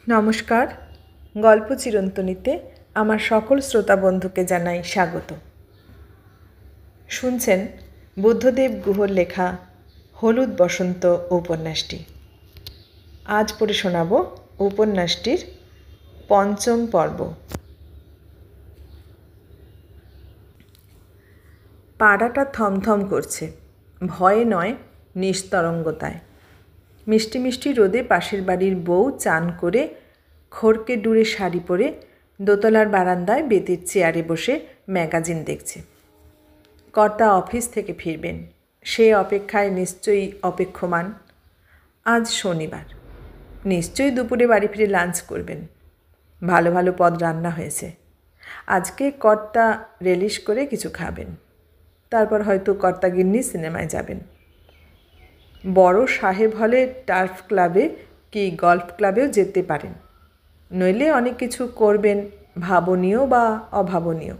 নমস্কার। গল্প চিরন্তনীতে আমার সকল শ্রোতা বন্ধুকে জানাই স্বাগত। শুনছেন বুদ্ধদেব গুহর লেখা হলুদ বসন্ত উপন্যাসটি। আজ পড়ে শোনাব উপন্যাসটির ৫ম পর্ব। পাড়াটা থমথম করছে, ভয়ে নয় নিস্তরঙ্গতায়। মিষ্টি মিষ্টি রোদে পাশের বাড়ির বউ চান করে খড়কে ডুরে শাড়ি পরে দোতলার বারান্দায় বেতের চেয়ারে বসে ম্যাগাজিন দেখছে। কর্তা অফিস থেকে ফিরবেন, সে অপেক্ষায় নিশ্চয়ই অপেক্ষমান। আজ শনিবার, নিশ্চয়ই দুপুরে বাড়ি ফিরে লাঞ্চ করবেন। ভালো ভালো পদ রান্না হয়েছে। আজকে কর্তা রেলিশ করে কিছু খাবেন, তারপর হয়তো কর্তা গিন্নি সিনেমায় যাবেন। বড় সাহেব হলে টার্ফ ক্লাবে কি গল্ফ ক্লাবেও যেতে পারেন, নইলে অনেক কিছু করবেন, ভাবনীয় বা অভাবনীয়।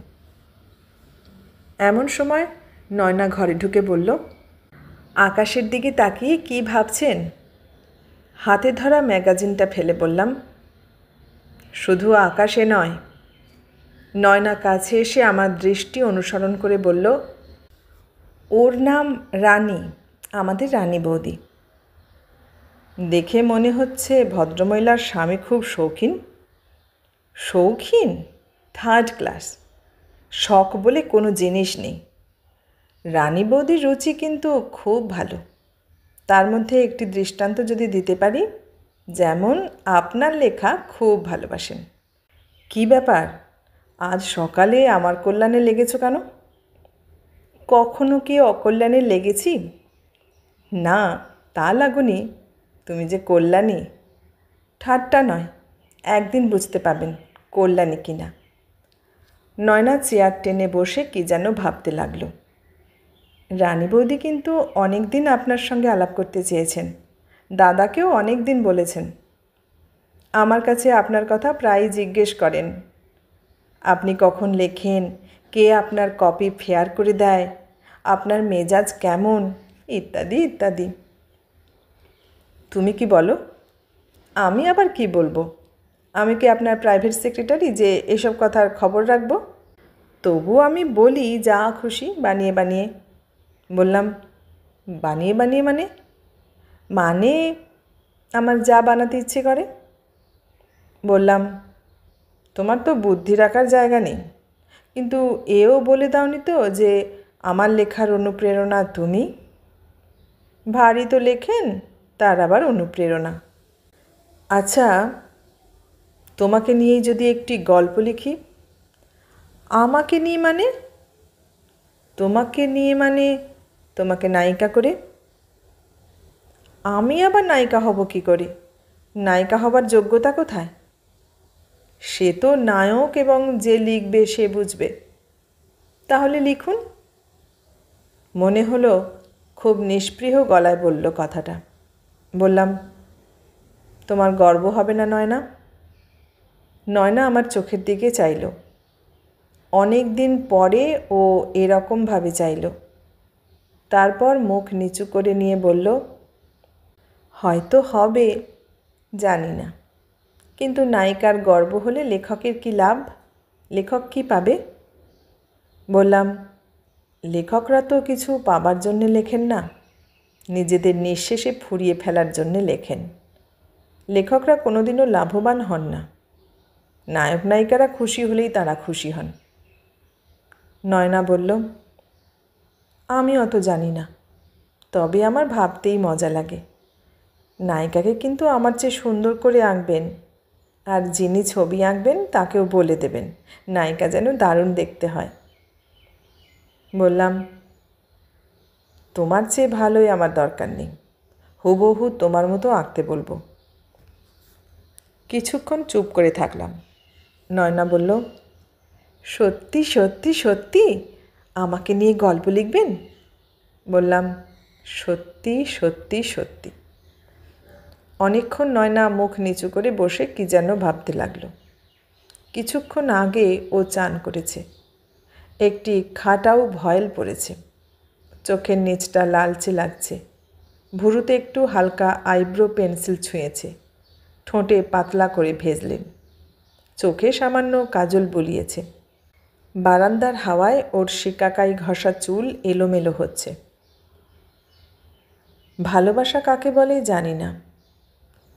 এমন সময় নয়না ঘরে ঢুকে বলল, আকাশের দিকে তাকিয়ে কি ভাবছেন? হাতে ধরা ম্যাগাজিনটা ফেলে বললাম, শুধু আকাশে নয়। নয়না কাছে এসে আমার দৃষ্টি অনুসরণ করে বলল, ওর নাম রানী, আমাদের রানী বৌদি। দেখে মনে হচ্ছে ভদ্রমহিলার স্বামী খুব শৌখিন। শৌখিন? 3rd class. শখ বলে কোনো জিনিস নেই। রানী বৌদির রুচি কিন্তু খুব ভালো। তার মধ্যে একটি দৃষ্টান্ত যদি দিতে পারি, যেমন আপনার লেখা খুব ভালোবাসেন। কি ব্যাপার, আজ সকালে আমার কল্যাণে লেগেছ কেন? কখনো কি অকল্যাণে লেগেছি? না, তা লাগোনি। তুমি যে কল্যাণী। ঠাট্টা নয়, একদিন বুঝতে পাবেন কল্যাণী কিনা। নয়না চেয়ার টেনে বসে কি যেন ভাবতে লাগলো। রানী বৌদি কিন্তু অনেক দিন আপনার সঙ্গে আলাপ করতে চেয়েছেন, দাদাকেও অনেক দিন বলেছেন। আমার কাছে আপনার কথা প্রায়ই জিজ্ঞেস করেন। আপনি কখন লেখেন, কে আপনার কপি ফেয়ার করে দেয়, আপনার মেজাজ কেমন, ইত্যাদি ইত্যাদি। তুমি কি বলো? আমি আবার কি বলবো? আমি কি আপনার প্রাইভেট সেক্রেটারি যে এসব কথার খবর রাখবো? তবু আমি বলি যা খুশি বানিয়ে বানিয়ে। বললাম, বানিয়ে বানিয়ে মানে? মানে আমার যা বানাতে ইচ্ছে করে। বললাম, তোমার তো বুদ্ধি রাখার জায়গা নেই, কিন্তু এও বলে দাওনি তো যে আমার লেখার অনুপ্রেরণা তুমি। ভারী তো লেখেন, তার আবার অনুপ্রেরণা। আচ্ছা, তোমাকে নিয়েই যদি একটি গল্প লিখি। আমাকে নিয়ে মানে? তোমাকে নিয়ে মানে তোমাকে নায়িকা করে। আমি আবার নায়িকা হব কি করে? নায়িকা হবার যোগ্যতা কোথায়? সে তো নায়ক এবং যে লিখবে সে বুঝবে। তাহলে লিখুন। মনে হলো খুব নিষ্পৃহ গলায় বলল কথাটা। বললাম, তোমার গর্ব হবে না নয়না? নয়না আমার চোখের দিকে চাইল। অনেক দিন পরে ও এরকমভাবে চাইল। তারপর মুখ নিচু করে নিয়ে বলল, হয়তো হবে, জানি না, কিন্তু নায়িকার গর্ব হলে লেখকের কি লাভ? লেখক কি পাবে? বললাম, লেখকরা তো কিছু পাবার জন্যে লেখেন না, নিজেদের নিঃশেষে ফুরিয়ে ফেলার জন্যে লেখেন। লেখকরা কোনোদিনও লাভবান হন না। নায়ক নায়িকারা খুশি হলেই তারা খুশি হন। নয়না বলল, আমি অত জানি না, তবে আমার ভাবতেই মজা লাগে। নায়িকাকে কিন্তু আমার চেয়ে সুন্দর করে আঁকবেন, আর যিনি ছবি আঁকবেন তাকেও বলে দেবেন নায়িকা যেন দারুণ দেখতে হয়। বললাম, তোমার চেয়ে ভালোই আমার দরকার নেই, হুবহু তোমার মতো আঁকতে বলবো। কিছুক্ষণ চুপ করে থাকলাম। নয়না বলল, সত্যি সত্যি সত্যি আমাকে নিয়ে গল্প লিখবেন? বললাম, সত্যি সত্যি সত্যি। অনেকক্ষণ নয়না মুখ নিচু করে বসে কি যেন ভাবতে লাগলো। কিছুক্ষণ আগে ও চান করেছে, একটি খাটাও ভয়েল পড়েছে, চোখের নিচটা লালচে লাগছে, ভুরুতে একটু হালকা আইব্রো পেন্সিল ছুঁয়েছে, ঠোঁটে পাতলা করে ভেজলেন। চোখে সামান্য কাজল বুলিয়েছে। বারান্দার হাওয়ায় ওর শিকাকাই ঘষা চুল এলোমেলো হচ্ছে। ভালোবাসা কাকে বলে জানি না,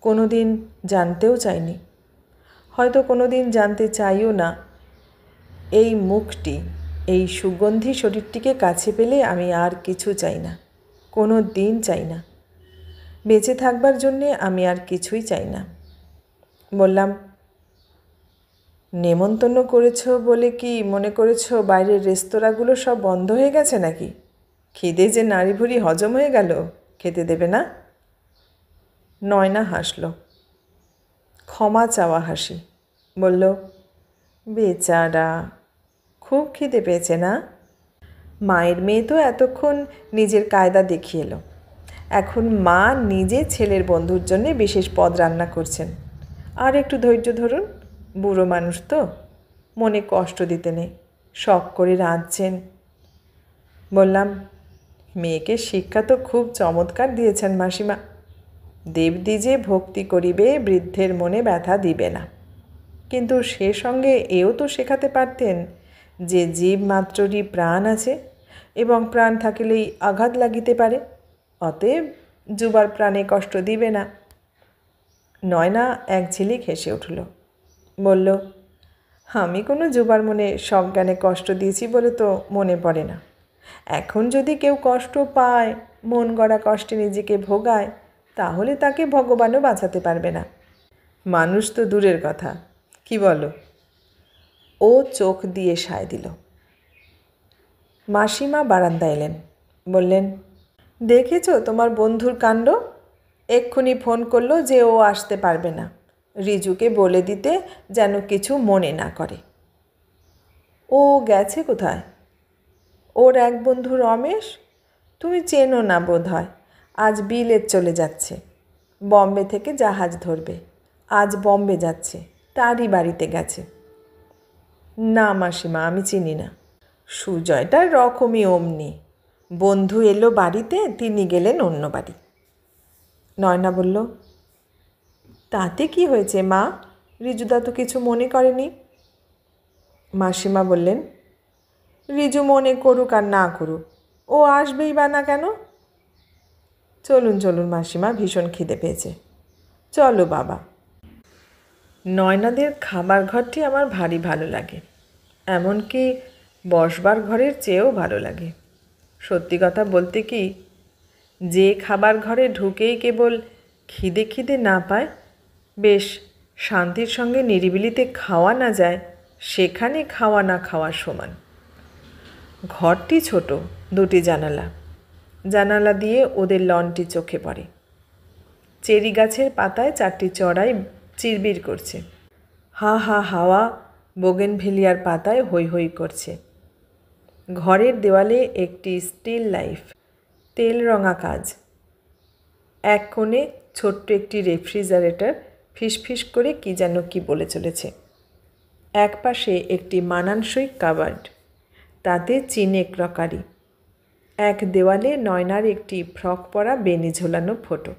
কোনো দিন জানতেও চাইনি, হয়তো কোনো দিন জানতে চাইও না। এই মুখটি, এই সুগন্ধি শরীরটিকে কাছে পেলে আমি আর কিছু চাই না, কোনো দিন চাই না। বেঁচে থাকবার জন্যে আমি আর কিছুই চাই না। বললাম, নেমন্তন্ন করেছ বলে কি মনে করেছ বাইরের রেস্তোরাঁগুলো সব বন্ধ হয়ে গেছে নাকি? খিদে যে নাড়ি ভুড়ি হজম হয়ে গেল, খেতে দেবে না? নয়না হাসল, ক্ষমা চাওয়া হাসি। বলল, বেচারা, খুব খিদে পেয়েছে না? মায়ের মেয়ে তো এতক্ষণ নিজের কায়দা দেখিয়ে এলো। এখন মা নিজে ছেলের বন্ধুর জন্যে বিশেষ পদ রান্না করছেন। আর একটু ধৈর্য ধরুন, বুড়ো মানুষ তো, মনে কষ্ট দিতে নেই, শখ করে রাঁধছেন। বললাম, মেয়েকে শিক্ষা তো খুব চমৎকার দিয়েছেন মাসিমা। দেবদ্বিজে ভক্তি করিবে, বৃদ্ধের মনে ব্যথা দিবে না। কিন্তু সে সঙ্গে এও তো শেখাতে পারতেন যে জীব মাত্ররই প্রাণ আছে এবং প্রাণ থাকিলেই আঘাত লাগিতে পারে, অতএব যুবার প্রাণে কষ্ট দিবে না। নয়না এক ঝিলিক হেসে উঠল। বলল, আমি কোনো যুবার মনে সজ্ঞানে কষ্ট দিয়েছি বলে তো মনে পড়ে না। এখন যদি কেউ কষ্ট পায়, মন গড়া কষ্টে নিজেকে ভোগায়, তাহলে তাকে ভগবানও বাঁচাতে পারবে না। মানুষ তো দূরের কথা, কি বলো? ও চোখ দিয়ে সায় দিল। মাসিমা বারান্দা এলেন। বললেন, দেখেছ তোমার বন্ধুর কাণ্ড? এক্ষুনি ফোন করলো যে ও আসতে পারবে না, রিজুকে বলে দিতে যেন কিছু মনে না করে। ও গেছে কোথায়? ওর এক বন্ধু রমেশ, তুমি চেনো না বোধ হয়, আজ বিলেত চলে যাচ্ছে। বম্বে থেকে জাহাজ ধরবে, আজ বম্বে যাচ্ছে, তারই বাড়িতে গেছে। না মাসিমা, আমি চিনি না। সুজয়টার রকমই অমনি, বন্ধু এলো বাড়িতে, তিনি গেলেন অন্য বাড়ি। নয়না বলল, তাতে কি হয়েছে মা? রিজুদা তো কিছু মনে করেনি। মাসিমা বললেন, রিজু মনে করুক আর না করুক, ও আসবেই বা না কেন? চলুন চলুন মাসিমা, ভীষণ খিদে পেয়েছে, চলো বাবা। নয়নাদের খাবার ঘরটি আমার ভারী ভালো লাগে, এমনকি বসবার ঘরের চেয়েও ভালো লাগে। সত্যি কথা বলতে কি, যে খাবার ঘরে ঢুকেই কেবল খিদে খিদে না পায়, বেশ শান্তির সঙ্গে নিরিবিলিতে খাওয়া না যায়, সেখানে খাওয়া না খাওয়ার সমান। ঘরটি ছোট, দুটি জানালা, জানালা দিয়ে ওদের লনটি চোখে পড়ে। চেরি গাছের পাতায় চারটি চড়াই চিরবির করছে। হা হা হাওয়া বোগেনভেলিয়ার পাতায় হৈ হৈ করছে। ঘরের দেওয়ালে একটি স্টিল লাইফ, তেল রঙা কাজ। এক কোণে ছোট্ট একটি রেফ্রিজারেটর ফিসফিস করে কি যেন কি বলে চলেছে। এক পাশে একটি মানানসই কাবার্ড, তাতে চীনে ক্রকারি। এক দেওয়ালে নয়নার একটি ফ্রক পরা বেনি ঝোলানো ফটো।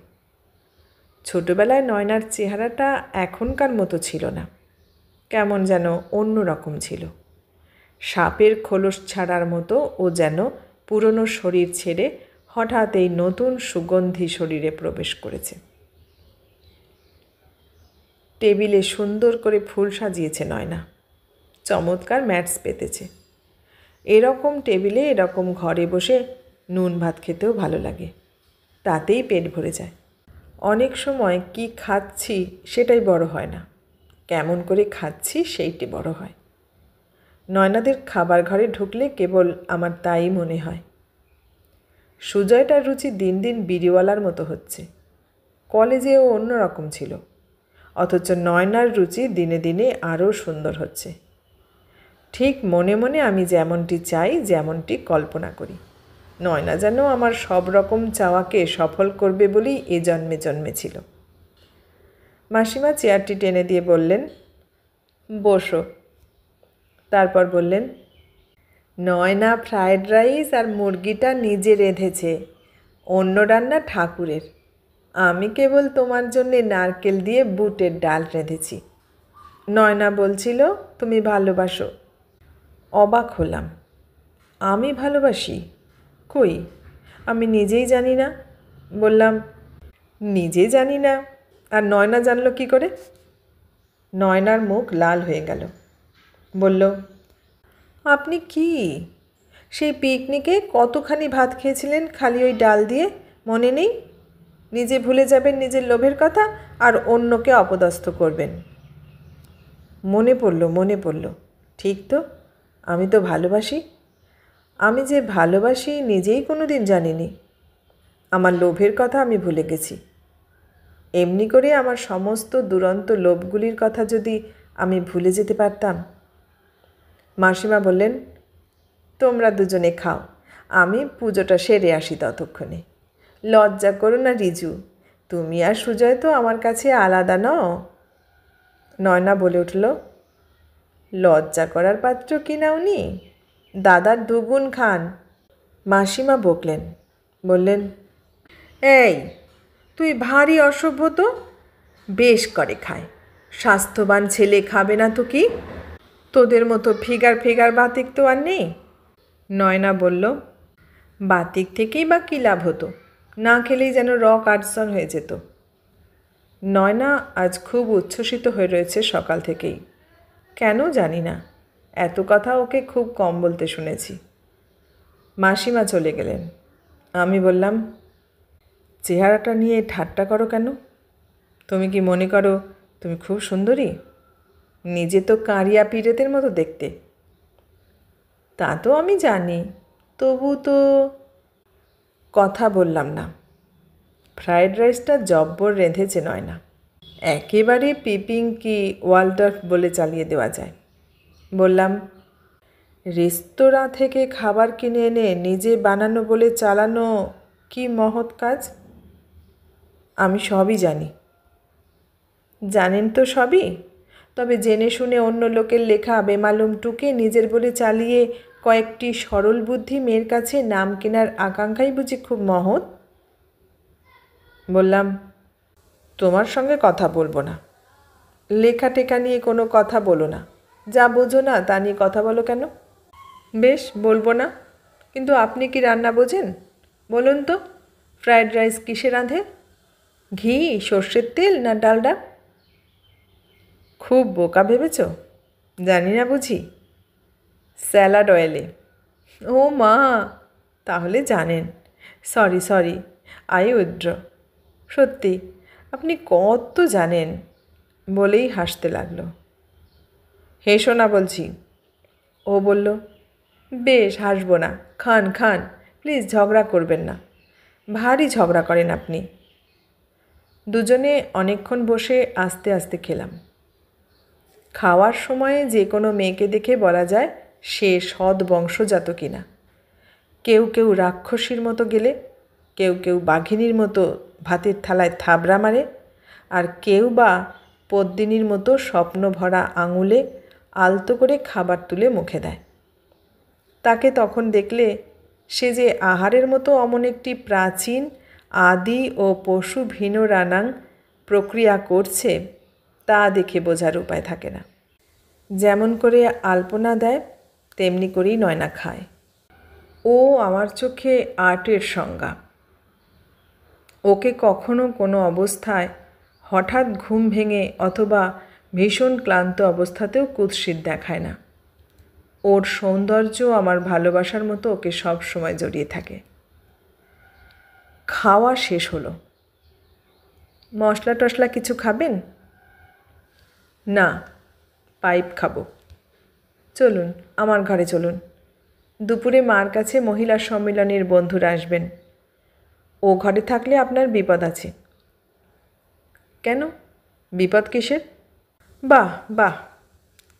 ছোটবেলায় নয়নার চেহারাটা এখনকার মতো ছিল না, কেমন যেন অন্য রকম ছিল। সাপের খোলস ছাড়ার মতো ও যেন পুরনো শরীর ছেড়ে হঠাৎ এই নতুন সুগন্ধি শরীরে প্রবেশ করেছে। টেবিলে সুন্দর করে ফুল সাজিয়েছে নয়না, চমৎকার ম্যাটস পেতেছে। এরকম টেবিলে এরকম ঘরে বসে নুন ভাত খেতেও ভালো লাগে, তাতেই পেট ভরে যায়। অনেক সময় কি খাচ্ছি সেটাই বড় হয় না, কেমন করে খাচ্ছি সেইটি বড় হয়। নয়নাদের খাবার ঘরে ঢুকলে কেবল আমার তাই মনে হয়। সুজয়টার রুচি দিন দিন বিড়িওয়ালার মতো হচ্ছে। কলেজেও অন্যরকম ছিল, অথচ নয়নার রুচি দিনে দিনে আরও সুন্দর হচ্ছে। ঠিক মনে মনে আমি যেমনটি চাই, যেমনটি কল্পনা করি, নয়না যেন আমার সব রকম চাওয়াকে সফল করবে বলেই এ জন্মে জন্মেছিল। মাসিমা চেয়ারটি টেনে দিয়ে বললেন, বসো। তারপর বললেন, নয়না ফ্রায়েড রাইস আর মুরগিটা নিজে রেঁধেছে, অন্য রান্না ঠাকুরের। আমি কেবল তোমার জন্যে নারকেল দিয়ে বুটের ডাল রেঁধেছি। নয়না বলছিল তুমি ভালোবাসো। অবাক হলাম। আমি ভালোবাসি? কই, আমি নিজেই জানি না। বললাম, নিজে জানি না আর নয়না জানলো কি করে? নয়নার মুখ লাল হয়ে গেল। বলল, আপনি কি সেই পিকনিকে কতখানি ভাত খেয়েছিলেন খালি ওই ডাল দিয়ে, মনে নেই? নিজে ভুলে যাবেন নিজের লোভের কথা আর অন্যকে অপদস্থ করবেন। মনে পড়ল। ঠিক তো, আমি তো ভালোবাসি। আমি যে ভালোবাসি নিজেই কোনো দিন জানিনি। আমার লোভের কথা আমি ভুলে গেছি। এমনি করে আমার সমস্ত দুরন্ত লোভগুলির কথা যদি আমি ভুলে যেতে পারতাম। মাসিমা বললেন, তোমরা দুজনে খাও, আমি পুজোটা সেরে আসি ততক্ষণে। লজ্জা করো না রিজু, তুমি আর সুজয় তো আমার কাছে আলাদা নও। নয়না বলে উঠল, লজ্জা করার পাত্র কি না উনি? দাদার দুগুণ খান। মাসিমা বকলেন, বললেন, এই তুই ভারী অসভ্য তো। বেশ করে খায়, স্বাস্থ্যবান ছেলে খাবে না তো কি? তোদের মতো ফিগার বাতিক তো আর নেই। নয়না বলল, বাতিক থেকেই বা কী লাভ হতো? না খেলেই যেন রক আর্টসন হয়ে যেত। নয়না আজ খুব উচ্ছ্বসিত হয়ে রয়েছে সকাল থেকেই, কেন জানি না। এত কথা ওকে খুব কম বলতে শুনেছি। মাসিমা চলে গেলেন। আমি বললাম, চেহারাটা নিয়ে ঠাট্টা করো কেন? তুমি কি মনে করো তুমি খুব সুন্দরী? নিজে তো কাঁড়িয়া পিরেতের মতো দেখতে। তা তো আমি জানি, তবু তো। কথা বললাম না। ফ্রায়েড রাইসটা জব্বর রেঁধেছে নয়না, একেবারে পিপিং কি ওয়ালডর্ফ বলে চালিয়ে দেওয়া যায়। বললাম, রেস্তোরাঁ থেকে খাবার কিনে এনে নিজে বানানো বলে চালানো কি মহৎ কাজ। আমি সবই জানি। জানেন তো সবই, তবে জেনে শুনে অন্য লোকের লেখা বেমালুম টুকে নিজের বলে চালিয়ে কয়েকটি সরল বুদ্ধি মেয়ের কাছে নাম কেনার আকাঙ্ক্ষাই বুঝি খুব মহৎ। বললাম, তোমার সঙ্গে কথা বলবো না। লেখা টেকা নিয়ে কোনো কথা বলো না। যা বোঝো না তা নিয়ে কথা বলো কেন? বেশ, বলবো না। কিন্তু আপনি কি রান্না বোঝেন? বলুন তো, ফ্রায়েড রাইস কিসে রাঁধে? ঘি, সর্ষের তেল না ডালডা? খুব বোকা ভেবেছ? জানি না বুঝি? স্যালাড অয়েলে। ও মা, তাহলে জানেন। Sorry, I withdraw. সত্যি আপনি কত জানেন, বলেই হাসতে লাগলো। হেসো না বলছি। ও বলল, বেশ হাসবো না, খান প্লিজ, ঝগড়া করবেন না। ভারী ঝগড়া করেন আপনি। দুজনে অনেকক্ষণ বসে আস্তে আস্তে খেলাম। খাওয়ার সময়ে যে কোনো মেয়েকে দেখে বলা যায় সে সৎ বংশজাত কিনা। কেউ রাক্ষসীর মতো গেলে, কেউ বাঘিনীর মতো ভাতের থালায় থাবড়া মারে, আর কেউ বা পদ্মিনীর মতো স্বপ্ন ভরা আঙুলে আলতো করে খাবার তুলে মুখে দেয়। তাকে তখন দেখলে সে যে আহারের মতো অমন একটি প্রাচীন আদি ও পশু ভিনরানাং প্রক্রিয়া করছে তা দেখে বোঝার উপায় থাকে না। যেমন করে আলপনা দেয় তেমনি করেই নয়না খায়। ও আমার চোখে আর্টের সংজ্ঞা। ওকে কখনো কোনো অবস্থায় হঠাৎ ঘুম ভেঙে অথবা ভীষণ ক্লান্ত অবস্থাতেও কুৎসিত দেখায় না। ওর সৌন্দর্য আমার ভালোবাসার মতো ওকে সব সময় জড়িয়ে থাকে। খাওয়া শেষ হলো। মশলা টশলা কিছু খাবেন? না, পাইপ খাবো। চলুন আমার ঘরে চলুন। দুপুরে মার কাছে মহিলা সম্মেলনের বন্ধুরা আসবেন। ও ঘরে থাকলে আপনার বিপদ আছে। কেন, বিপদ কিসের? বাহ,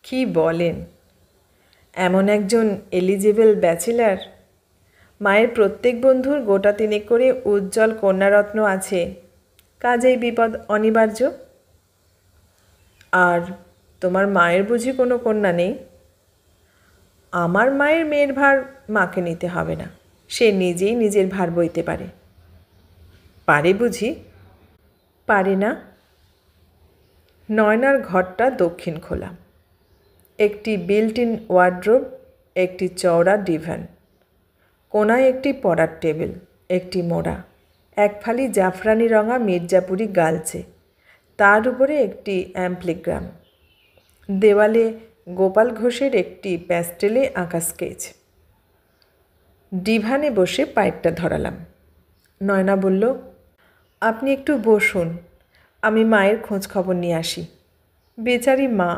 কি বলেন! এমন একজন এলিজিবল ব্যাচেলার। মায়ের প্রত্যেক বন্ধুর গোটা তিনেক করে উজ্জ্বল কন্যারত্ন আছে, কাজেই বিপদ অনিবার্য। আর তোমার মায়ের বুঝি কোনো কন্যা নেই? আমার মায়ের মেয়ের ভার মাকে নিতে হবে না, সে নিজেই নিজের ভার বইতে পারে। পারে বুঝি? পারে না। নয়নার ঘরটা দক্ষিণ খোলা। একটি বিল্ট ইন ওয়ার্ড্রোব, একটি চওড়া ডিভান, কোনায় একটি পড়ার টেবিল, একটি মোড়া, এক ফালি জাফরানি রঙা মির্জাপুরি গালছে, তার উপরে একটি অ্যাম্প্লিগ্রাম, দেওয়ালে গোপাল ঘোষের একটি প্যাস্টেলে আঁকা স্কেচ। ডিভানে বসে পাইপটা ধরালাম। নয়না বলল, আপনি একটু বসুন, আমি মায়ের খোঁজ খবর নিয়ে আসি। বেচারি মা,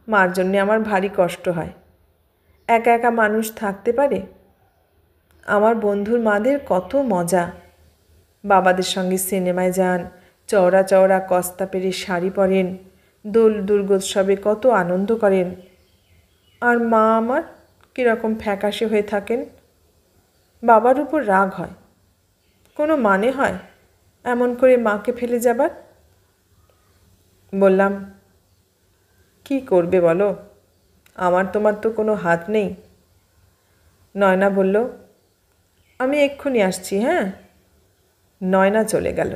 মার জন্যে আমার ভারী কষ্ট হয়। একা একা মানুষ থাকতে পারে? আমার বন্ধুর মাদের কত মজা, বাবাদের সঙ্গে সিনেমায় যান, চওড়া চওড়া কস্তা পেরে শাড়ি পরেন, দোল দুর্গোৎসবে কত আনন্দ করেন। আর মা আমার কীরকম ফ্যাকাশে হয়ে থাকেন। বাবার উপর রাগ হয়। কোনো মানে হয় এমন করে মাকে ফেলে যাবার? বললাম, কি করবে বলো, আমার তোমার তো কোনো হাত নেই। নয়না বলল, আমি এক্ষুনি আসছি। হ্যাঁ। নয়না চলে গেল।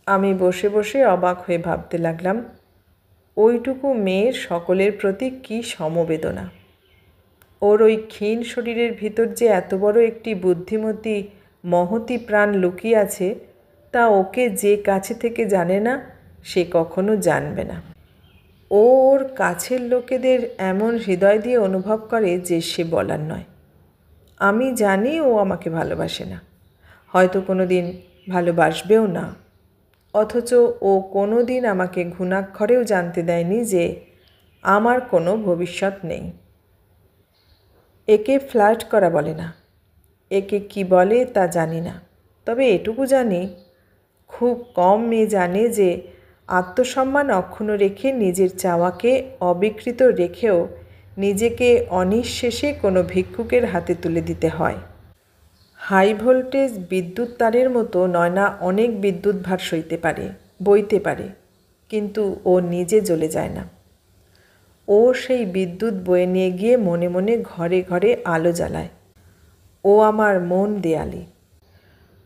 আমি বসে বসে অবাক হয়ে ভাবতে লাগলাম, ওইটুকু মেয়ের সকলের প্রতি কী সমবেদনা। ওর ওই ক্ষীণ শরীরের ভিতর যে এত বড় একটি বুদ্ধিমতী মহতী প্রাণ লুকিয়ে আছে, তা ওকে যে কাছে থেকে জানে না সে কখনো জানবে না। ও ওর কাছের লোকেদের এমন হৃদয় দিয়ে অনুভব করে যে সে বলার নয়। আমি জানি ও আমাকে ভালোবাসে না, হয়তো কোনো দিন ভালোবাসবেও না, অথচ ও কোনো দিন আমাকে ঘুণাক্ষরেও জানতে দেয়নি যে আমার কোনো ভবিষ্যৎ নেই। একে ফ্লার্ট করা বলে না। একে কি বলে তা জানি না, তবে এটুকু জানি, খুব কম মেয়ে জানে যে আত্মসম্মান অক্ষুণ্ণ রেখে নিজের চাওয়াকে অবিকৃত রেখেও নিজেকে অনিঃশেষে কোনো ভিক্ষুকের হাতে তুলে দিতে হয়। হাই ভোল্টেজ বিদ্যুৎ তারের মতো নয়না অনেক বিদ্যুৎ ভার সইতে পারে, বইতে পারে, কিন্তু ও নিজে জ্বলে যায় না। ও সেই বিদ্যুৎ বয়ে নিয়ে গিয়ে মনে মনে ঘরে ঘরে আলো জ্বালায়। ও আমার মন দেয়ালি।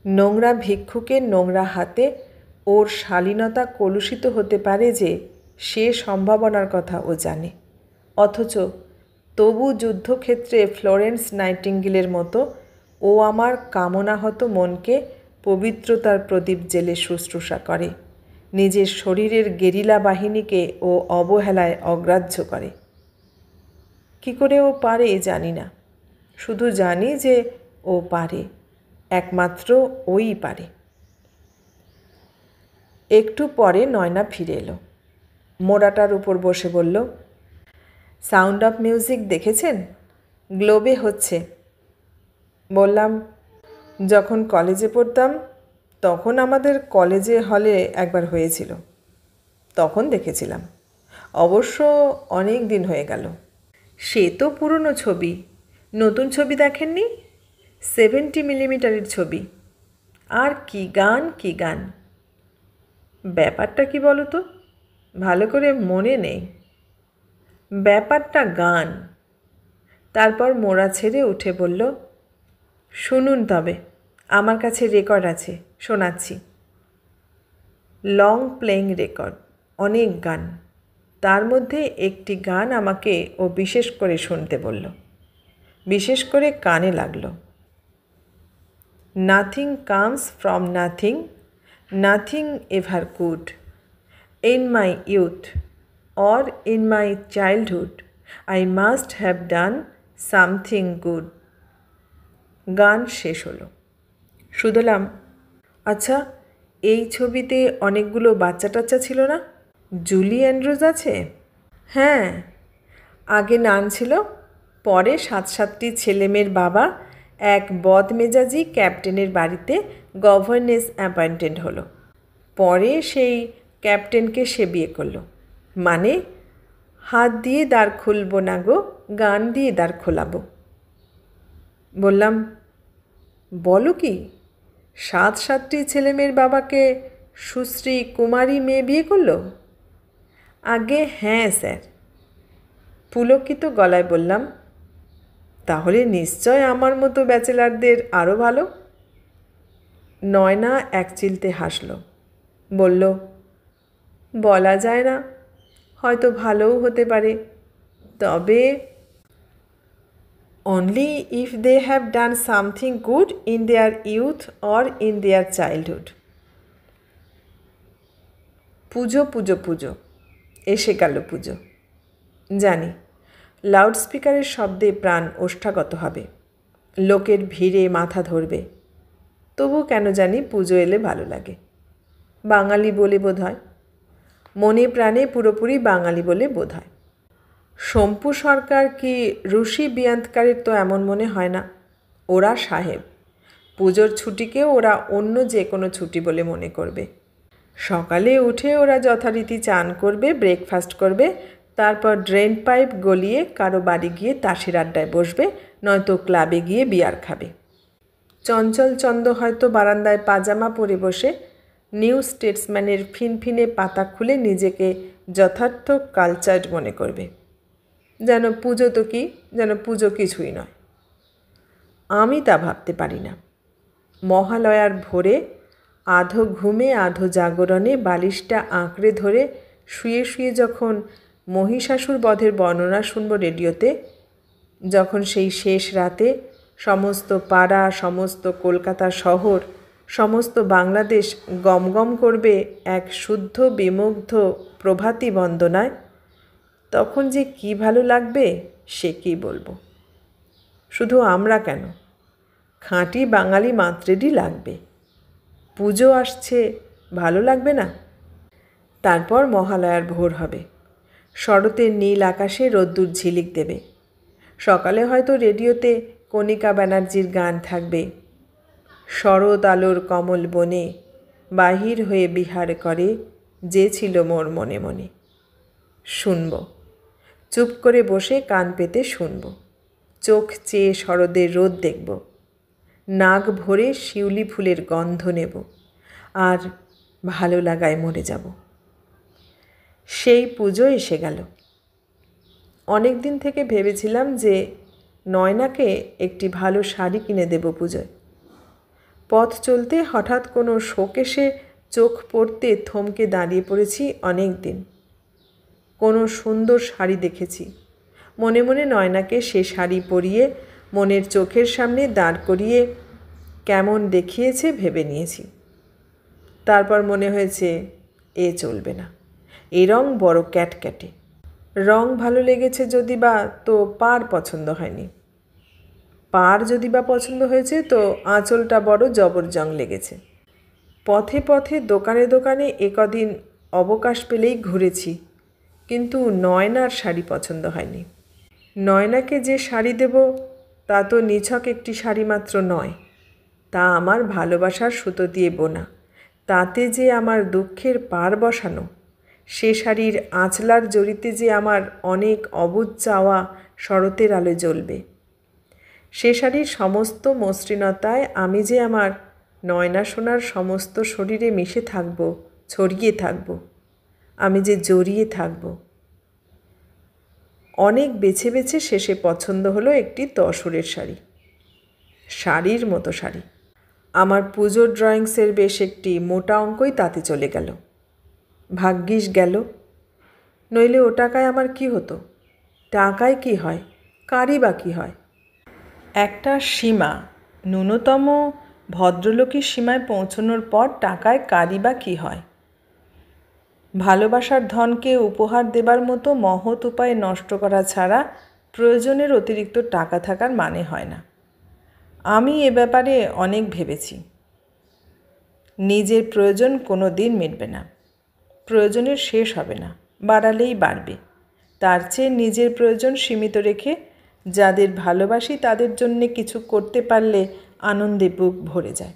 নোংরা ভিক্ষুকের নোংরা হাতে ওর শালীনতা কলুষিত হতে পারে যে সে সম্ভাবনার কথা ও জানে, অথচ তবু যুদ্ধক্ষেত্রে ফ্লোরেন্স নাইটিঙ্গেলের মতো ও আমার কামনাহত মনকে পবিত্রতার প্রদীপ জেলে শুশ্রূষা করে, নিজের শরীরের গেরিলা বাহিনীকে ও অবহেলায় অগ্রাহ্য করে। কি করে ও পারে জানি না, শুধু জানি যে ও পারে, একমাত্র ওই পারে। একটু পরে নয়না ফিরে এলো। মোড়াটার উপর বসে বলল, সাউন্ড অফ মিউজিক দেখেছেন? গ্লোবে হচ্ছে। বললাম, যখন কলেজে পড়তাম তখন আমাদের কলেজে হলে একবার হয়েছিল, তখন দেখেছিলাম। অবশ্য অনেক দিন হয়ে গেল। সে তো পুরনো ছবি, নতুন ছবি দেখেননি? 70 মিলিমিটারের ছবি। আর কি গান, কি গান! ব্যাপারটা কি বলো তো, ভালো করে মনে নেই। ব্যাপারটা গান। তারপর মোড়া ছেড়ে উঠে বলল, শুনুন তবে, আমার কাছে রেকর্ড আছে, শোনাচ্ছি। লং প্লেইং রেকর্ড, অনেক গান। তার মধ্যে একটি গান আমাকে ও বিশেষ করে শুনতে বলল, বিশেষ করে কানে লাগলো। Nothing comes from nothing, nothing ever could. In my youth or in my childhood I must have done something good. গান শেষ হলো। শুধলাম, আচ্ছা, এই ছবিতে অনেকগুলো বাচ্চা টাচ্চা ছিল না? জুলি অ্যান্ড্রুজ আছে? হ্যাঁ, আগে নান ছিল, পরে 7-7টি ছেলেমেয়ের বাবা এক বদমেজাজি ক্যাপ্টেনের বাড়িতে গভর্নেস অ্যাপয়েন্টেড হলো। পরে সেই ক্যাপ্টেনকে সে বিয়ে করলো। মানে, হাত দিয়ে দ্বার খুলব না গো, গান দিয়ে দ্বার খোলাবো। বললাম, বলো কি, 7-7টি ছেলেমেয়ের বাবাকে সুশ্রী কুমারী মেয়ে বিয়ে করলো? আগে হ্যাঁ স্যার। পুলকিত গলায় বললাম, তাহলে নিশ্চয় আমার মতো ব্যাচেলারদের আরও ভালো। নয়না একচিলতে হাসল, বলল, বলা যায় না, হয়তো ভালোও হতে পারে, তবে only if they have done something good in their youth or in their childhood. পুজো পুজো পুজো, এসে গেল পুজো। জানি লাউডস্পিকারের শব্দে প্রাণ ওষ্ঠাগত হবে, লোকের ভিড়ে মাথা ধরবে, তবু কেন জানি পুজো এলে ভালো লাগে। বাঙালি বলে বোধ হয়, মনে প্রাণে পুরোপুরি বাঙালি বলে বোধ হয়। শম্পু সরকার কি ঋষি বিয়ান্তকারের তো এমন মনে হয় না। ওরা সাহেব, পুজোর ছুটিকেও ওরা অন্য যে কোনো ছুটি বলে মনে করবে। সকালে উঠে ওরা যথারীতি চান করবে, ব্রেকফাস্ট করবে, তারপর ড্রেন পাইপ গলিয়ে কারো বাড়ি গিয়ে তাসের আড্ডায় বসবে, নয়তো ক্লাবে গিয়ে বিয়ার খাবে। চঞ্চল চন্দ হয়তো বারান্দায় পাজামা পরে বসে নিউ স্টেটসম্যানের ফিনফিনে পাতা খুলে নিজেকে যথার্থ কালচার্ড মনে করবে, যেন পুজো তো কি, যেন পুজো কিছুই নয়। আমি তা ভাবতে পারি না। মহালয়ার ভোরে আধো ঘুমে আধো জাগরণে বালিশটা আঁকড়ে ধরে শুয়ে শুয়ে যখন মহিষাসুর বধের বর্ণনা শুনব রেডিওতে, যখন সেই শেষ রাতে সমস্ত পাড়া, সমস্ত কলকাতা শহর, সমস্ত বাংলাদেশ গমগম করবে এক শুদ্ধ বিমুগ্ধ প্রভাতী বন্দনায়, তখন যে কি ভালো লাগবে সে কি বলবো। শুধু আমরা কেন, খাঁটি বাঙালি মাত্রেরই লাগবে। পুজো আসছে, ভালো লাগবে না? তারপর মহালয়ার ভোর হবে, শরতের নীল আকাশে রোদ্দুর ঝিলিক দেবে। সকালে হয়তো রেডিওতে কণিকা ব্যানার্জির গান থাকবে, শরৎ আলোর কমল বনে বাহির হয়ে বিহার করে যে ছিল মোর মনে মনে। শুনব, চুপ করে বসে কান পেতে শুনব, চোখ চেয়ে শরদের রোদ দেখব, নাক ভরে শিউলি ফুলের গন্ধ নেব, আর ভালো লাগায় মরে যাব। সেই পুজো এসে গেল। অনেক দিন থেকে ভেবেছিলাম যে নয়নাকে একটি ভালো শাড়ি কিনে দেব পুজোয়। পথ চলতে হঠাৎ কোনো শোকেশে চোখ পড়তে থমকে দাঁড়িয়ে পড়েছি অনেক দিন। কোনো সুন্দর শাড়ি দেখেছি, মনে মনে নয়নাকে সে শাড়ি পরিয়ে মনের চোখের সামনে দাঁড় করিয়ে কেমন দেখিয়েছে ভেবে নিয়েছি। তারপর মনে হয়েছে এ চলবে না, এ রং বড় ক্যাটক্যাটে। রং ভালো লেগেছে যদি বা, তো পাড় পছন্দ হয়নি। পাড় যদি বা পছন্দ হয়েছে তো আঁচলটা বড় জবরজং লেগেছে। পথে পথে দোকানে দোকানে একদিন অবকাশ পেলেই ঘুরেছি, কিন্তু নয়নার শাড়ি পছন্দ হয়নি। নয়নাকে যে শাড়ি দেব তা তো নিছক একটি শাড়ি মাত্র নয়, তা আমার ভালোবাসার সুতো দিয়ে বোনা, তাতে যে আমার দুঃখের পার বসানো, সে শাড়ির আঁচলার জড়িতে যে আমার অনেক অবুঝ চাওয়া শরতের আলো জ্বলবে। সে শাড়ির সমস্ত মসৃণতায় আমি যে আমার নয়না সোনার সমস্ত শরীরে মিশে থাকব, ছড়িয়ে থাকব, আমি যে জড়িয়ে থাকব। অনেক বেছে বেছে শেষে পছন্দ হলো একটি তসরের শাড়ি, শাড়ির মতো শাড়ি। আমার পুজোর ড্রয়িংসের বেশ একটি মোটা অঙ্কই তাতে চলে গেল। ভাগ্যিস গেল, নইলে ও টাকায় আমার কি হতো? টাকায় কি হয়, কারই বা কী হয়? একটা সীমা, ন্যূনতম ভদ্রলোকের সীমায় পৌঁছনোর পর টাকায় কারই বা কী হয়? ভালোবাসার ধনকে উপহার দেবার মতো মহৎ উপায়ে নষ্ট করা ছাড়া প্রয়োজনের অতিরিক্ত টাকা থাকার মানে হয় না। আমি এ ব্যাপারে অনেক ভেবেছি। নিজের প্রয়োজন কোনো দিন মিটবে না, প্রয়োজনের শেষ হবে না, বাড়ালেই বাড়বে। তার চেয়ে নিজের প্রয়োজন সীমিত রেখে যাদের ভালোবাসি তাদের জন্যে কিছু করতে পারলে আনন্দে বুক ভরে যায়।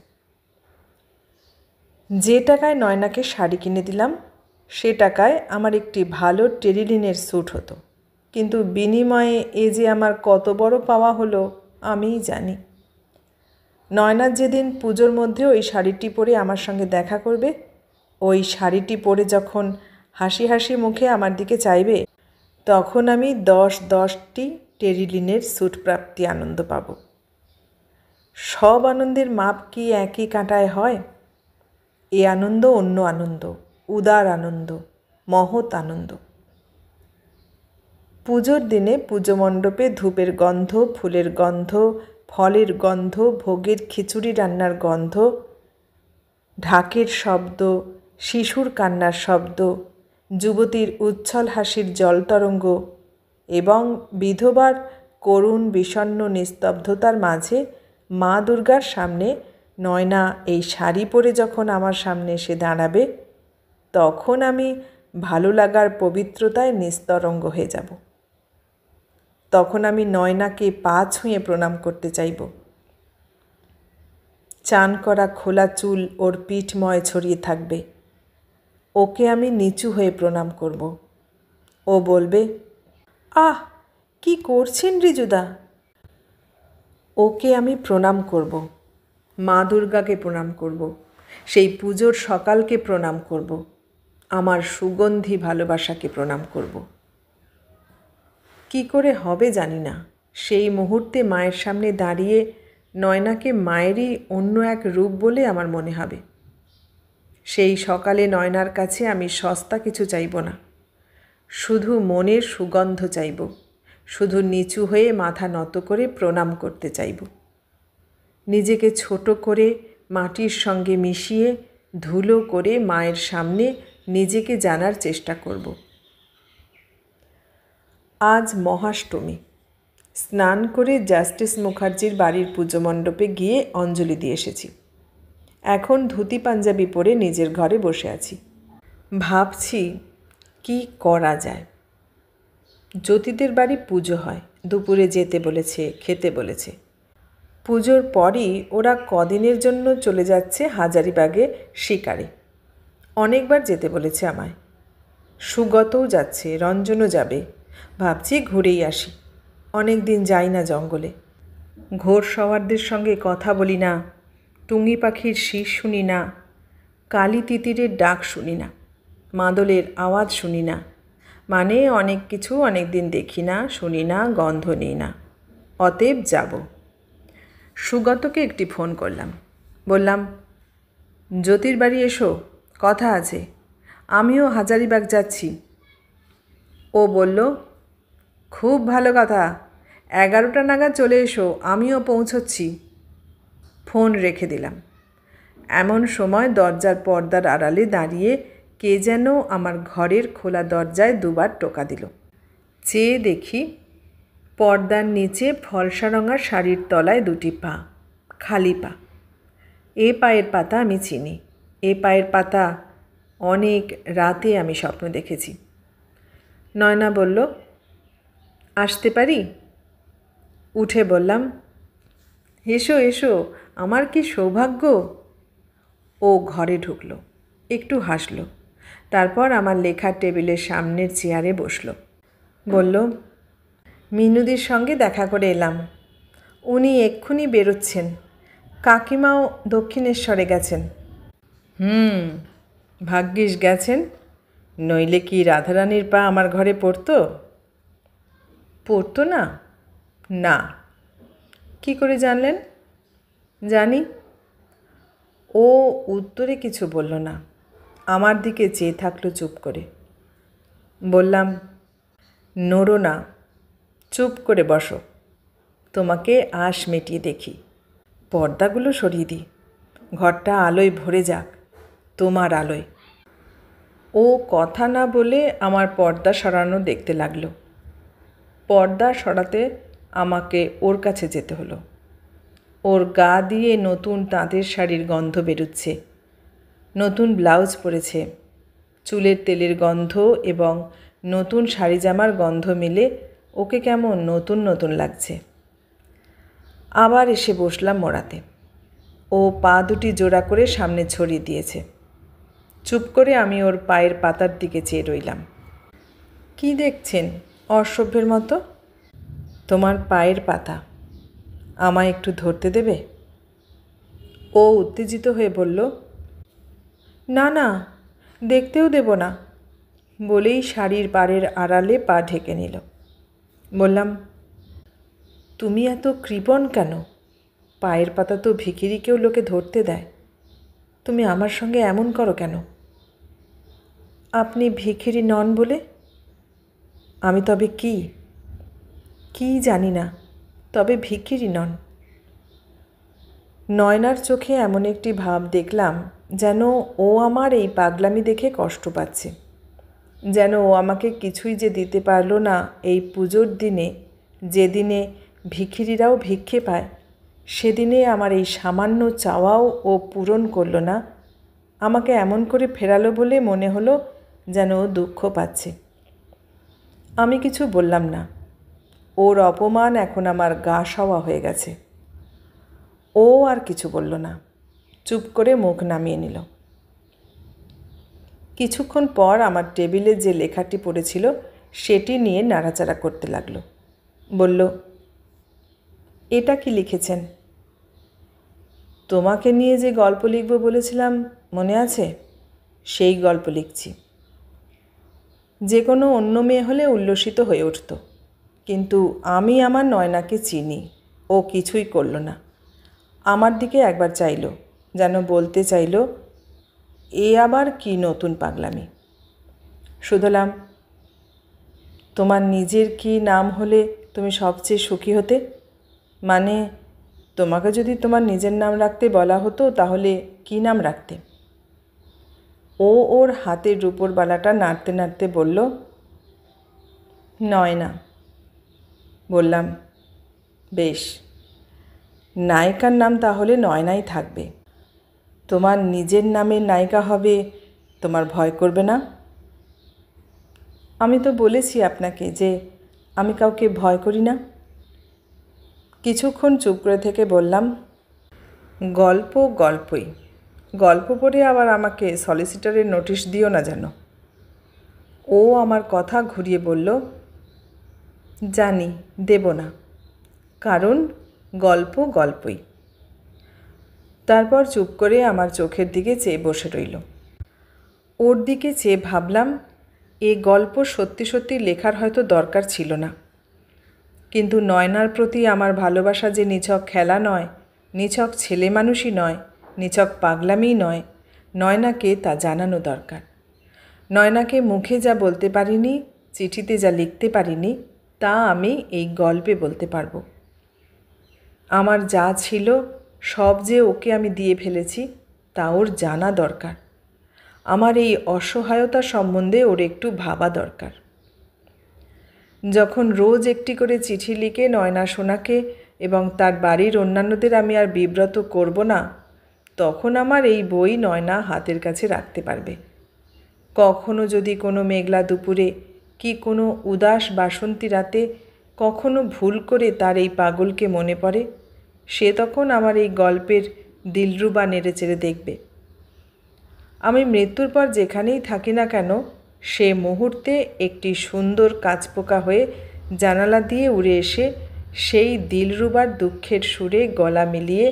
যে টাকায় নয়নাকে শাড়ি কিনে দিলাম সে টাকায় আমার একটি ভালো টেরিলিনের স্যুট হতো, কিন্তু বিনিময়ে এ যে আমার কত বড় পাওয়া হলো আমিই জানি। নয়নার যেদিন পুজোর মধ্যে ওই শাড়িটি পরে আমার সঙ্গে দেখা করবে, ওই শাড়িটি পরে যখন হাসি হাসি মুখে আমার দিকে চাইবে, তখন আমি 10-10টি টেরিলিনের স্যুট প্রাপ্তি আনন্দ পাব। সব আনন্দের মাপ কি একই কাঁটায় হয়? এ আনন্দ অন্য আনন্দ, উদার আনন্দ, মহৎ আনন্দ। পুজোর দিনে পুজো মণ্ডপে ধূপের গন্ধ, ফুলের গন্ধ, ফলের গন্ধ, ভোগের খিচুড়ি রান্নার গন্ধ, ঢাকের শব্দ, শিশুর কান্নার শব্দ, যুবতীর উচ্ছল হাসির জলতরঙ্গ এবং বিধবার করুণ বিষণ্ণ নিস্তব্ধতার মাঝে মা দুর্গার সামনে নয়না এই শাড়ি পরে যখন আমার সামনে এসে দাঁড়াবে, তখন আমি ভালো লাগার পবিত্রতায় নিস্তরঙ্গ হয়ে যাব। তখন আমি নয়নাকে পা ছুঁয়ে প্রণাম করতে চাইব। চান করা খোলা চুল ওর পিঠময় ছড়িয়ে থাকবে। ওকে আমি নিচু হয়ে প্রণাম করব। ও বলবে, আহ, কি করছেন রিজুদা? ওকে আমি প্রণাম করব, মা দুর্গাকে প্রণাম করব, সেই পুজোর সকালকে প্রণাম করব, আমার সুগন্ধি ভালোবাসাকে প্রণাম করব। কি করে হবে জানি না, সেই মুহূর্তে মায়ের সামনে দাঁড়িয়ে নয়নাকে মায়েরই অন্য এক রূপ বলে আমার মনে হবে। সেই সকালে নয়নার কাছে আমি সস্তা কিছু চাইব না, শুধু মনের সুগন্ধ চাইব, শুধু নিচু হয়ে মাথা নত করে প্রণাম করতে চাইব। নিজেকে ছোট করে মাটির সঙ্গে মিশিয়ে ধুলো করে মায়ের সামনে নিজেকে জানার চেষ্টা করব। আজ মহাষ্টমী। স্নান করে জাস্টিস মুখার্জির বাড়ির পুজো মণ্ডপে গিয়ে অঞ্জলি দিয়ে এসেছি। এখন ধুতি পাঞ্জাবি পরে নিজের ঘরে বসে আছি। ভাবছি কি করা যায়। জ্যোতিদের বাড়ি পুজো হয়, দুপুরে যেতে বলেছে, খেতে বলেছে। পুজোর পরই ওরা কদিনের জন্য চলে যাচ্ছে হাজারিবাগে শিকারে। অনেকবার যেতে বলেছে আমায়। সুগতও যাচ্ছে, রঞ্জনও যাবে। ভাবছি ঘুরেই আসি, অনেক দিন যাই না জঙ্গলে। ঘোর সওয়ারদের সঙ্গে কথা বলি না, টুঙ্গি পাখির শির শুনি না, কালি তিতিরের ডাক শুনি না, মাদলের আওয়াজ শুনি না, মানে অনেক কিছু অনেক দিন দেখি না, শুনি না, গন্ধ নিই না। অতএব যাব। সুগতকে একটি ফোন করলাম, বললাম, জ্যোতির বাড়ি এসো, কথা আছে, আমিও হাজারিবাগ যাচ্ছি। ও বলল, খুব ভালো কথা, 11টা নাগাদ চলে এসো, আমিও পৌঁছচ্ছি। ফোন রেখে দিলাম। এমন সময় দরজার পর্দার আড়ালে দাঁড়িয়ে কে যেন আমার ঘরের খোলা দরজায় দুবার টোকা দিল। চেয়ে দেখি পর্দার নিচে ফলসা রঙা শাড়ির তলায় দুটি পা, খালি পা। এ পায়ের পাতা আমি চিনি, এ পায়ের পাতা অনেক রাতে আমি স্বপ্ন দেখেছি। নয়না বলল, আসতে পারি? উঠে বললাম, এসো এসো, আমার কি সৌভাগ্য। ও ঘরে ঢুকল, একটু হাসল, তারপর আমার লেখার টেবিলের সামনের চেয়ারে বসল। বলল, মিনুদির সঙ্গে দেখা করে এলাম, উনি এক্ষুনি বেরোচ্ছেন, কাকিমাও দক্ষিণেশ্বরে গেছেন। ভাগ্যিস গেছেন, নইলে কি রাধারানীর পা আমার ঘরে পড়তো? পড়তো না? না। কি করে জানলেন? জানি। ও উত্তরে কিছু বলল না, আমার দিকে চেয়ে থাকলো চুপ করে। বললাম, নড়ো না, চুপ করে বসো, তোমাকে আশ মিটিয়ে দেখি। পর্দাগুলো সরিয়ে দিই, ঘরটা আলোয় ভরে যাক, তোমার আলোয়। ও কথা না বলে আমার পর্দা সরানো দেখতে লাগলো। পর্দা সরাতে আমাকে ওর কাছে যেতে হলো। ওর গা দিয়ে নতুন তাঁতের শাড়ির গন্ধ বেরোচ্ছে। নতুন ব্লাউজ পরেছে, চুলের তেলের গন্ধ এবং নতুন শাড়ি জামার গন্ধ মিলে ওকে কেমন নতুন নতুন লাগছে। আবার এসে বসলাম মোড়াতে। ও পা দুটি জোড়া করে সামনে ছড়িয়ে দিয়েছে। চুপ করে আমি ওর পায়ের পাতার দিকে চেয়ে রইলাম। কি দেখছেন অসভ্যের মতো? তোমার পায়ের পাতা, আমায় একটু ধরতে দেবে? ও উত্তেজিত হয়ে বলল, না না, দেখতেও দেব না, বলেই শাড়ির পাড়ের আড়ালে পা ঢেকে নিল। বললাম, তুমি এত কৃপণ কেন? পায়ের পাতা তো ভিখিরিকেও লোকে ধরতে দেয়, তুমি আমার সঙ্গে এমন করো কেন? আপনি ভিখিরি নন বলে? আমি তবে কি? কি জানি না, তবে ভিখিরি নন। নয়নার চোখে এমন একটি ভাব দেখলাম যেন ও আমার এই পাগলামি দেখে কষ্ট পাচ্ছে, যেন ও আমাকে কিছুই যে দিতে পারল না এই পুজোর দিনে, যেদিনে ভিখিরিরাও ভিক্ষে পায়, সেদিনে আমার এই সামান্য চাওয়াও ও পূরণ করল না। আমাকে এমন করে ফেরালো বলে মনে হলো যেন ও দুঃখ পাচ্ছে। আমি কিছু বললাম না। ওর অপমান এখন আমার গা সওয়া হয়ে গেছে। ও আর কিছু বলল না, চুপ করে মুখ নামিয়ে নিল। কিছুক্ষণ পর আমার টেবিলে যে লেখাটি পড়েছিল সেটি নিয়ে নাড়াচাড়া করতে লাগলো। বলল, এটা কি লিখেছেন? তোমাকে নিয়ে যে গল্প লিখব বলেছিলাম মনে আছে? সেই গল্প লিখছি। যে কোনো অন্য মেয়ে হলে উল্লসিত হয়ে উঠত, কিন্তু আমি আমার নয়নাকে চিনি। ও কিছুই করল না। আমার দিকে একবার চাইল, যেন বলতে চাইল, এ আবার কি নতুন পাগলামি। শুধলাম, তোমার নিজের কি নাম হলে তুমি সবচেয়ে সুখী হতে? মানে তোমাকে যদি তোমার নিজের নাম রাখতে বলা হতো তাহলে কি নাম রাখতে? ও ওর হাতের রূপোর বালাটা নাড়তে নাড়তে বলল, নয়না। বললাম, বেশ, নায়িকার নাম তাহলে নয়নাই থাকবে। তোমার নিজের নামের নায়িকা হবে, তোমার ভয় করবে না? আমি তো বলেছি আপনাকে যে আমি কাউকে ভয় করি না। কিছুক্ষণ চুপ করে থেকে বললাম, গল্প গল্পই। গল্প পড়ে আবার আমাকে সলিসিটরের নোটিশ দিও না যেন। ও আমার কথা ঘুরিয়ে বলল, জানি দেব না, কারণ গল্প গল্পই। তারপর চুপ করে আমার চোখের দিকে চেয়ে বসে রইল। ওর দিকে চেয়ে ভাবলাম, এ গল্প সত্যি সত্যি লেখার হয়তো দরকার ছিল না, কিন্তু নয়নার প্রতি আমার ভালোবাসা যে নিছক খেলা নয়, নিছক ছেলে মানুষই নয়, নিছক পাগলামিই নয়, নয়নাকে তা জানানো দরকার। নয়নাকে মুখে যা বলতে পারিনি, চিঠিতে যা লিখতে পারিনি, তা আমি এই গল্পে বলতে পারবো। আমার যা ছিল সব যে ওকে আমি দিয়ে ফেলেছি তা ওর জানা দরকার। আমার এই অসহায়তা সম্বন্ধে ওর একটু ভাবা দরকার। যখন রোজ একটি করে চিঠি লিখে নয়না সোনাকে এবং তার বাড়ির অন্যান্যদের আমি আর বিব্রত করব না, তখন আমার এই বই নয়না হাতের কাছে রাখতে পারবে। কখনো যদি কোনো মেঘলা দুপুরে কি কোনো উদাস বাসন্তী রাতে কখনো ভুল করে তার এই পাগলকে মনে পড়ে, সে তখন আমার এই গল্পের দিলরুবা নেড়েচেড়ে দেখবে। আমি মৃত্যুর পর যেখানেই থাকি না কেন, সে মুহূর্তে একটি সুন্দর কাঁচপোকা হয়ে জানালা দিয়ে উড়ে এসে সেই দিলরুবার দুঃখের সুরে গলা মিলিয়ে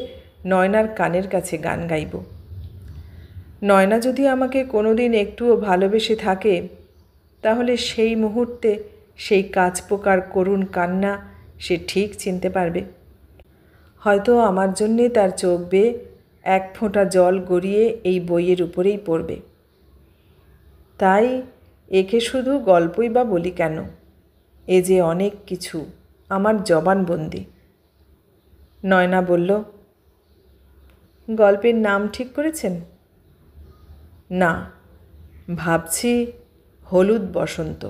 নয়নার কানের কাছে গান গাইব। নয়না যদি আমাকে কোনোদিন একটুও ভালোবেসে থাকে, তাহলে সেই মুহূর্তে সেই কাঁচপোকার করুণ কান্না সে ঠিক চিনতে পারবে। হয়তো আমার জন্যে তার চোখ বেয়ে এক ফোঁটা জল গড়িয়ে এই বইয়ের উপরেই পড়বে। তাই একে শুধু গল্পই বা বলি কেন, এ যে অনেক কিছু, আমার জবানবন্দি। নয়না বলল, গল্পের নাম ঠিক করেছেন? না, ভাবছি হলুদ বসন্ত।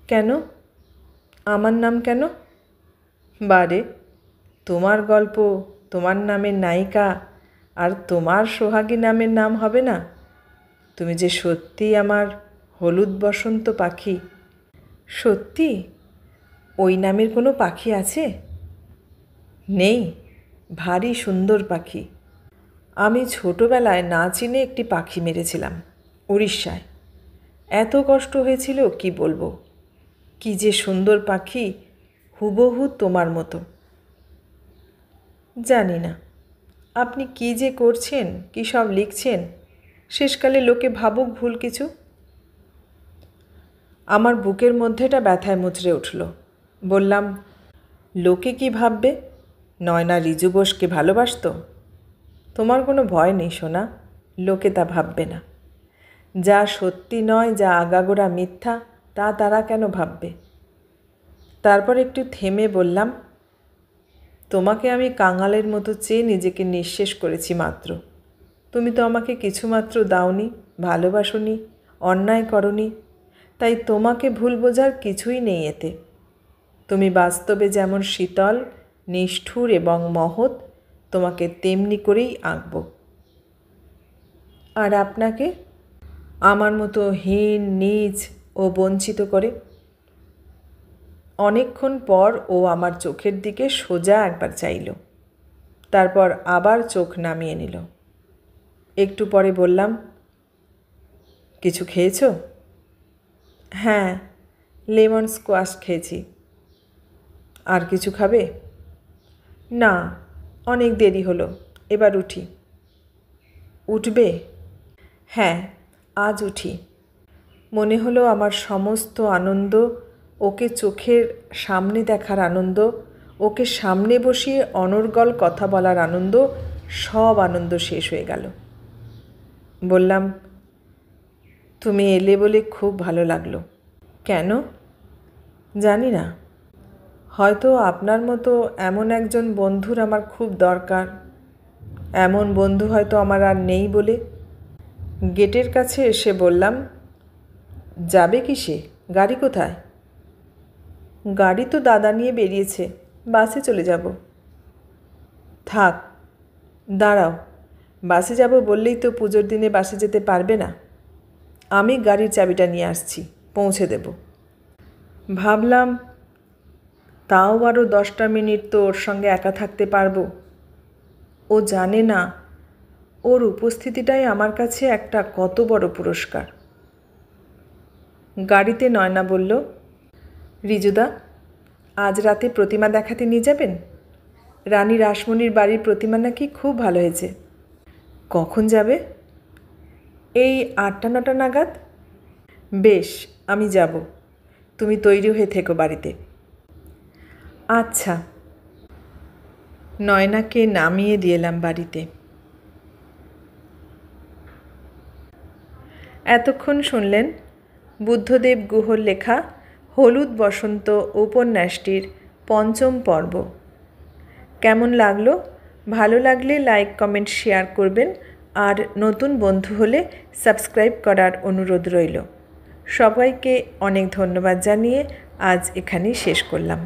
কেন? আমার নাম কেন? বারে, তোমার গল্প, তোমার নামের নায়িকা আর তোমার সোহাগী নামের নাম হবে না? তুমি যে সত্যি আমার হলুদ বসন্ত পাখি। সত্যি? ওই নামের কোনো পাখি আছে? নেই, ভারী সুন্দর পাখি। আমি ছোটোবেলায় না চিনে একটি পাখি মেরেছিলাম উড়িষ্যায়। এত কষ্ট হয়েছিল কি বলবো। কি যে সুন্দর পাখি, হুবহু তোমার মতো। জানি না আপনি কি যে করছেন, কি সব লিখছেন, শেষকালে লোকে ভাবুক ভুল কিছু। আমার বুকের মধ্যেটা ব্যথায় মুচড়ে উঠল। বললাম, লোকে কি ভাববে? নয়না রিজু বোসকে ভালোবাসত? তোমার কোনো ভয় নেই সোনা, লোকে তা ভাববে না। যা সত্যি নয়, যা আগাগোড়া মিথ্যা, তা তারা কেন ভাববে? তারপর একটু থেমে বললাম, তোমাকে আমি কাঙালের মতো চেয়ে নিজেকে নিঃশেষ করেছি মাত্র। তুমি তো আমাকে কিছুমাত্র দাওনি, ভালোবাসোনি, অন্যায় করনি, তাই তোমাকে ভুল বোঝার কিছুই নেই এতে। তুমি বাস্তবে যেমন শীতল, নিষ্ঠুর এবং মহৎ, তোমাকে তেমনি করেই আঁকব। আর আপনাকে আমার মতো হীন, নীচ ও বঞ্চিত করে। অনেকক্ষণ পর ও আমার চোখের দিকে সোজা একবার চাইল, তারপর আবার চোখ নামিয়ে নিল। একটু পরে বললাম, কিছু খেয়েছো? হ্যাঁ, লেমন স্কোয়াশ খেয়েছি। আর কিছু খাবে? না, অনেক দেরি হলো, এবার উঠি। উঠবে? হ্যাঁ, আজ উঠি। মনে হলো আমার সমস্ত আনন্দ, ওকে চোখের সামনে দেখার আনন্দ, ওকে সামনে বসিয়ে অনর্গল কথা বলার আনন্দ, সব আনন্দ শেষ হয়ে গেল। বললাম, তুমি এলে বলে খুব ভালো লাগলো। কেন? জানি না, হয়তো আপনার মতো এমন একজন বন্ধুর আমার খুব দরকার। এমন বন্ধু হয়তো আমার আর নেই বলে। গেটের কাছে এসে বললাম, যাবে কিসে? গাড়ি কোথায়? গাড়ি তো দাদা নিয়ে বেরিয়েছে, বাসে চলে যাব। থাক, দাঁড়াও, বাসে যাব বললেই তো পুজোর দিনে বাসে যেতে পারবে না। আমি গাড়ির চাবিটা নিয়ে আসছি, পৌঁছে দেব। ভাবলাম, তাও আরও 10টা মিনিট তো ওর সঙ্গে একা থাকতে পারবো। ও জানে না ওর উপস্থিতিটাই আমার কাছে একটা কত বড় পুরস্কার। গাড়িতে নয়না বলল, রিজুদা, আজ রাতে প্রতিমা দেখাতে নিয়ে যাবেন? রানী রাসমণির বাড়ির প্রতিমা নাকি খুব ভালো হয়েছে। কখন যাবে? এই 8টা-9টা নাগাদ। বেশ, আমি যাব। তুমি তৈরি হয়ে থেকো বাড়িতে। আচ্ছা। নয়নাকে নামিয়ে দিলাম বাড়িতে। এতক্ষণ শুনলেন বুদ্ধদেব গুহর লেখা হলুদ বসন্ত উপন্যাসটির 5ম পর্ব। কেমন লাগলো? ভালো লাগলে লাইক, কমেন্ট, শেয়ার করবেন। আর নতুন বন্ধু হলে সাবস্ক্রাইব করার অনুরোধ রইল। সবাইকে অনেক ধন্যবাদ জানিয়ে আজ এখানেই শেষ করলাম।